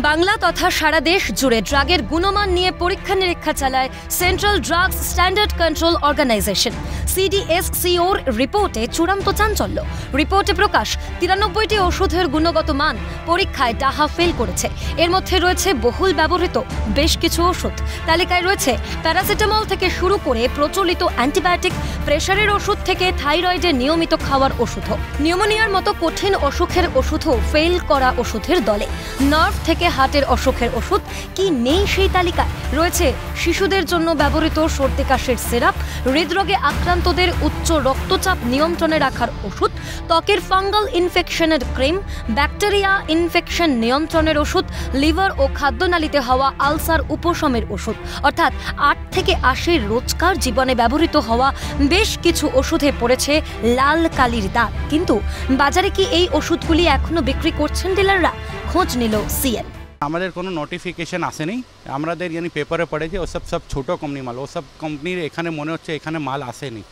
বাংলা তথা সারা দেশ জুড়ে ড্রাগের গুণমান নিয়ে পরীক্ষা নিরীক্ষা চালায় Central Drugs Standard control Organisation সিডিএসসিওর রিপোর্টে চূড়ান্ত চাঞ্চল্য। রিপোর্টে প্রকাশ 93টি ওষুধের গুণগত মান পরীক্ষায় ডাহা ফেল করেছে। এর মধ্যে রয়েছে বহুল ব্যবহৃত বেশ কিছু ওষুধ। তালিকায় রয়েছে প্যারাসিটামল থেকে শুরু করে প্রচলিত অ্যান্টিবায়োটিক, প্রেশারের ওষুধ থেকে থাইরয়েডের নিয়মিত খাওয়ার ওষুধও, নিউমোনিয়ার মতো কঠিন অসুখের ওষুধও ফেল করা ওষুধের দলে। নার্ভ থেকে হার্টের অসুখের ওষুধ কি নেই সেই তালিকায়? রয়েছে শিশুদের জন্য ব্যবহৃত সর্দি কাশির সিরাপ, হৃদরোগে আক্রান্তদের উচ্চ রক্তচাপ নিয়ন্ত্রণে রাখার ওষুধ, ত্বকের ফাঙ্গাল ইনফেকশনের ক্রিম, ব্যাকটেরিয়া ইনফেকশন নিয়ন্ত্রণের ওষুধ, লিভার ও খাদ্যনালীতে হওয়া আলসার উপশমের ওষুধ। অর্থাৎ 8 থেকে 80 রোজকার জীবনে ব্যবহৃত হওয়া বেশ কিছু ওষুধে পড়েছে লাল কালির দাগ। কিন্তু বাজারে কি এই ওষুধগুলি এখনো বিক্রি করছেন ডিলাররা? খোঁজ নিল সিএন। আমাদের কোনো নোটিফিকেশন আসেনি, আমাদের পেপারে পড়েছে ওসব সব ছোট কোম্পানি মাল, ওসব কোম্পানির এখানে মনে হচ্ছে এখানে মাল আসেনি।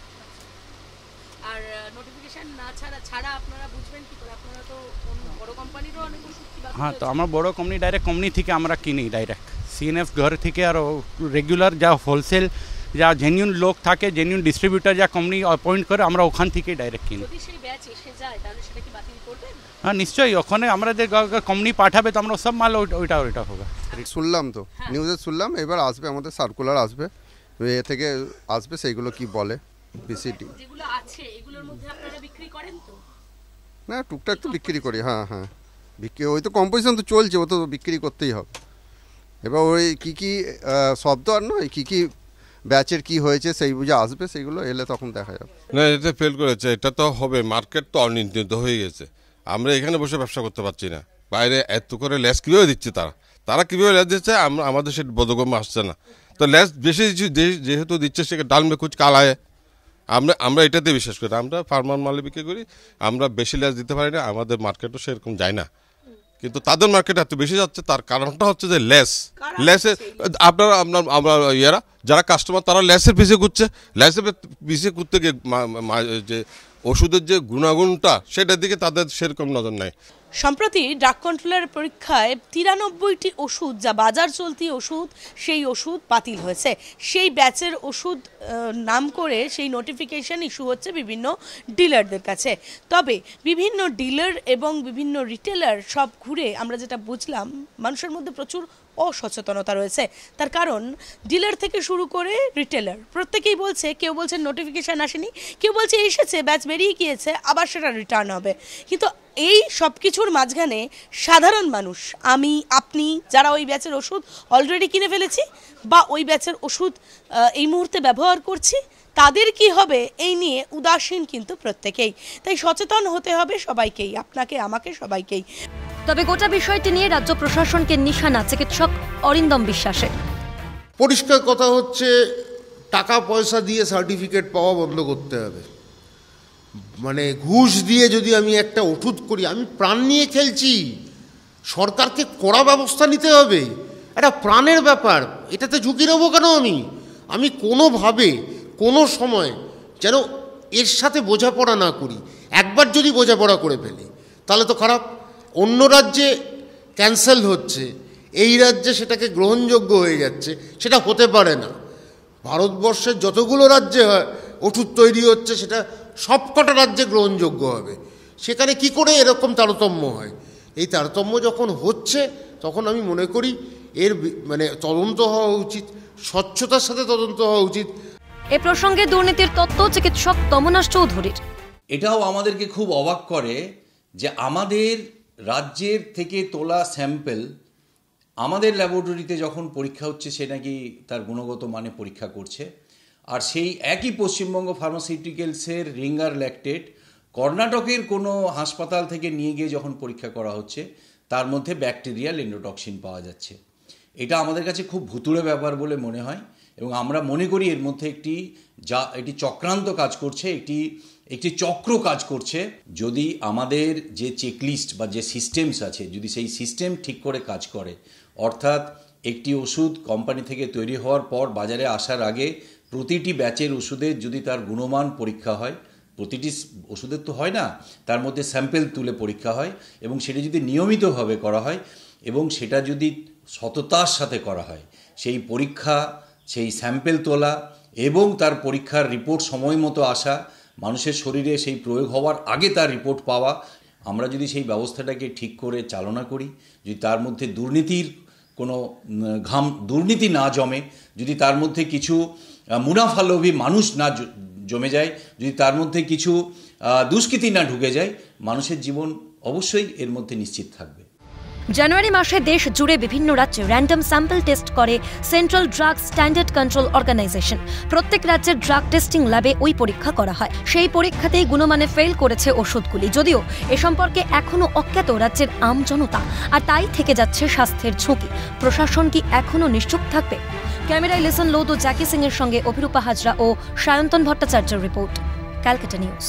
আর নোটিফিকেশন না ছাড়া আপনারা বুঝবেন কি করে? আপনারা তো বড় কোম্পানিরও অনেক ওষুধ কি বাকি? হ্যাঁ, তো আমরা বড় কোম্পানি ডাইরেক্ট কোম্পানি থেকে আমরা কিনি, ডাইরেক্ট সিএনএফ ঘর থেকে। আর রেগুলার যা হোলসেল যা জেনুইন লোক থাকে, জেনুইন ডিস্ট্রিবিউটার যা কোম্পানি অ্যাপয়েন্ট করে, আমরা ওখান থেকে ডাইরেক্ট কিনি। যদি সেই ব্যাচ এসে যায় তাহলে সেটা কি বাতিল করবেন? হ্যাঁ নিশ্চয়ই, ওখানে আমাদের কোম্পানি পাঠাবে তো আমরা সব মাল ওইটা হবে। শুনলাম তো নিউজে শুনলাম, এবার আসবে আমাদের সার্কুলার আসবে, এ থেকে আসবে সেইগুলো কি বলে বিসিটি যেগুলো আছে এগুলোর মধ্যে আপনারা বিক্রি করেন তো? না, টুকটাক তো বিক্রি করি। হ্যাঁ হ্যাঁ, বিক্রি ওই তো কম্পোজিশন তো চলছে, ও তো বিক্রি করতেই হবে। এবার ওই কী কী শব্দ আর নয়, কী কী ব্যাচের কি হয়েছে সেই বুঝে আসবে, সেইগুলো এলে তখন দেখা যাবে। না, এটা ফেল করেছে, এটা তো হবে, মার্কেট তো অনিয়ন্ত্রিত হয়ে গেছে। আমরা এখানে বসে ব্যবসা করতে পারছি না। বাইরে এত করে লেস কীভাবে দিচ্ছে তারা কীভাবে লেস দিচ্ছে, আমাদের সেটা বোধগম্য আসছে না। তো লেস বেশি যেহেতু দিচ্ছে, সেটা ডাল মে কুচ কালা হয়। আমরা এটাতে বিশ্বাস করি, আমরা ফার্মার মালে বিক্রি করি, আমরা বেশি লেস দিতে পারি না, আমাদের মার্কেটও সেরকম যায় না। কিন্তু তাদের মার্কেট এত বেশি যাচ্ছে, তার কারণটা হচ্ছে যে লেসের আমরা যারা কাস্টমার তারা লেসের পিছিয়ে ঘুরছে, লেসের পিছিয়ে ঘুরতে গিয়ে যে ওষুধের যে গুণাগুণটা সেটার দিকে তাদের সেরকম নজর নাই। সম্প্রতি ড্রাগ কন্ট্রোলের পরীক্ষায় 93টি ওষুধ যা বাজার চলতি ওষুধ, সেই ওষুধ বাতিল হয়েছে। সেই ব্যাচের ওষুধ নাম করে সেই নোটিফিকেশন ইস্যু হচ্ছে বিভিন্ন ডিলারদের কাছে। তবে বিভিন্ন ডিলার এবং বিভিন্ন রিটেলার সব ঘুরে আমরা যেটা বুঝলাম, মানুষের মধ্যে প্রচুর অসচেতনতা রয়েছে। তার কারণ ডিলার থেকে শুরু করে রিটেলার প্রত্যেকেই বলছে, কেউ বলছে নোটিফিকেশান আসেনি, কেউ বলছে এসেছে, ব্যাচ বেরিয়ে গিয়েছে, আবার সেটা রিটার্ন হবে। কিন্তু এই সব কিছুর মাঝখানে সাধারণ মানুষ, আমি আপনি, যারা ওই ব্যাচের ওষুধ অলরেডি কিনে ফেলেছি বা ওই ব্যাচের ওষুধ এই মুহূর্তে ব্যবহার করছি, তাদের কি হবে এই নিয়ে উদাসীন কিন্তু প্রত্যেকেই। তাই সচেতন হতে হবে সবাইকেই, আপনাকে, আমাকে, সবাইকেই। তবে গোটা বিষয়টি নিয়ে রাজ্য প্রশাসনকে নিশানা চিকিৎসক অরিন্দম বিশ্বাসের। পরিষ্কার কথা হচ্ছে, টাকা পয়সা দিয়ে সার্টিফিকেট পাওয়া বন্ধ করতে হবে। মানে ঘুষ দিয়ে যদি আমি একটা ওষুধ করি, আমি প্রাণ নিয়ে খেলছি, সরকারকে কড়া ব্যবস্থা নিতে হবে। একটা প্রাণের ব্যাপার, এটাতে ঝুঁকি নেবো কেন? আমি কোনোভাবে কোনো সময় যেন এর সাথে বোঝাপড়া না করি। একবার যদি বোঝাপড়া করে ফেলি তাহলে তো খারাপ। অন্য রাজ্যে ক্যান্সেল হচ্ছে, এই রাজ্যে সেটাকে গ্রহণযোগ্য হয়ে যাচ্ছে, সেটা হতে পারে না। ভারতবর্ষের যতগুলো রাজ্যে হয় ওষুধ তৈরি হচ্ছে, সেটা সবকটা রাজ্যে গ্রহণযোগ্য হবে। সেখানে কি করে এরকম তারতম্য হয়? এই তারতম্য যখন হচ্ছে, তখন আমি মনে করি এর তদন্ত হওয়া উচিত, স্বচ্ছতার সাথে তদন্ত হওয়া উচিত। এ প্রসঙ্গে দুর্নীতির তত্ত্ব চিকিৎসক তমনাশ চৌধুরীর। এটাও আমাদেরকে খুব অবাক করে যে আমাদের রাজ্যের থেকে তোলা স্যাম্পেল আমাদের ল্যাবরেটরিতে যখন পরীক্ষা হচ্ছে, সে নাকি তার গুণগত মানে পরীক্ষা করছে। আর সেই একই পশ্চিমবঙ্গ ফার্মাসিউটিক্যালসের রিঙ্গার ল্যাকটেট কর্ণাটকের কোনো হাসপাতাল থেকে নিয়ে গিয়ে যখন পরীক্ষা করা হচ্ছে, তার মধ্যে ব্যাকটেরিয়াল এন্ডোটক্সিন পাওয়া যাচ্ছে। এটা আমাদের কাছে খুব ভুতুড়ে ব্যাপার বলে মনে হয়, এবং আমরা মনে করি এর মধ্যে একটি চক্রান্ত কাজ করছে, একটি চক্র কাজ করছে। যদি আমাদের যে চেকলিস্ট বা যে সিস্টেমস আছে, যদি সেই সিস্টেম ঠিক করে কাজ করে, অর্থাৎ একটি ওষুধ কোম্পানি থেকে তৈরি হওয়ার পর বাজারে আসার আগে প্রতিটি ব্যাচের ওষুধের যদি তার গুণমান পরীক্ষা হয়, প্রতিটি ওষুধের তো হয় না, তার মধ্যে স্যাম্পেল তুলে পরীক্ষা হয়, এবং সেটা যদি নিয়মিতভাবে করা হয়, এবং সেটা যদি সততার সাথে করা হয়, সেই পরীক্ষা, সেই স্যাম্পেল তোলা এবং তার পরীক্ষার রিপোর্ট সময় মতো আসা, মানুষের শরীরে সেই প্রয়োগ হওয়ার আগে তার রিপোর্ট পাওয়া, আমরা যদি সেই ব্যবস্থাটাকে ঠিক করে চালনা করি, যদি তার মধ্যে দুর্নীতির কোনো দুর্নীতি না জমে, যদি তার মধ্যে কিছু মুনাফালোভী মানুষ না জমে যায়, যদি তার মধ্যে কিছু দুষ্কৃতি না ঢুকে যায়, মানুষের জীবন অবশ্যই এর মধ্যে নিশ্চিত থাকবে। জানুয়ারি মাসে দেশ জুড়ে বিভিন্ন রাজ্যে র্যান্ডম স্যাম্পল টেস্ট করে central drug standard control organisation. প্রত্যেক রাজ্যের ড্রাগ টেস্টিং ল্যাবে ওই পরীক্ষা করা হয়। সেই পরীক্ষাতেই গুণমানে ফেল করেছে ওষুধগুলি, যদিও এ সম্পর্কে এখনও অজ্ঞাত রাজ্যের আম জনতা, আর তাই থেকে যাচ্ছে স্বাস্থ্যের ঝুঁকি। প্রশাসন কি এখনও নিশ্চুপ থাকবে? ক্যামেরায় লিসন লোদ ও জ্যাকি সিং এর সঙ্গে অভিরূপা হাজরা ও সায়ন্তন ভট্টাচার্যের রিপোর্ট, ক্যালকাটা নিউজ।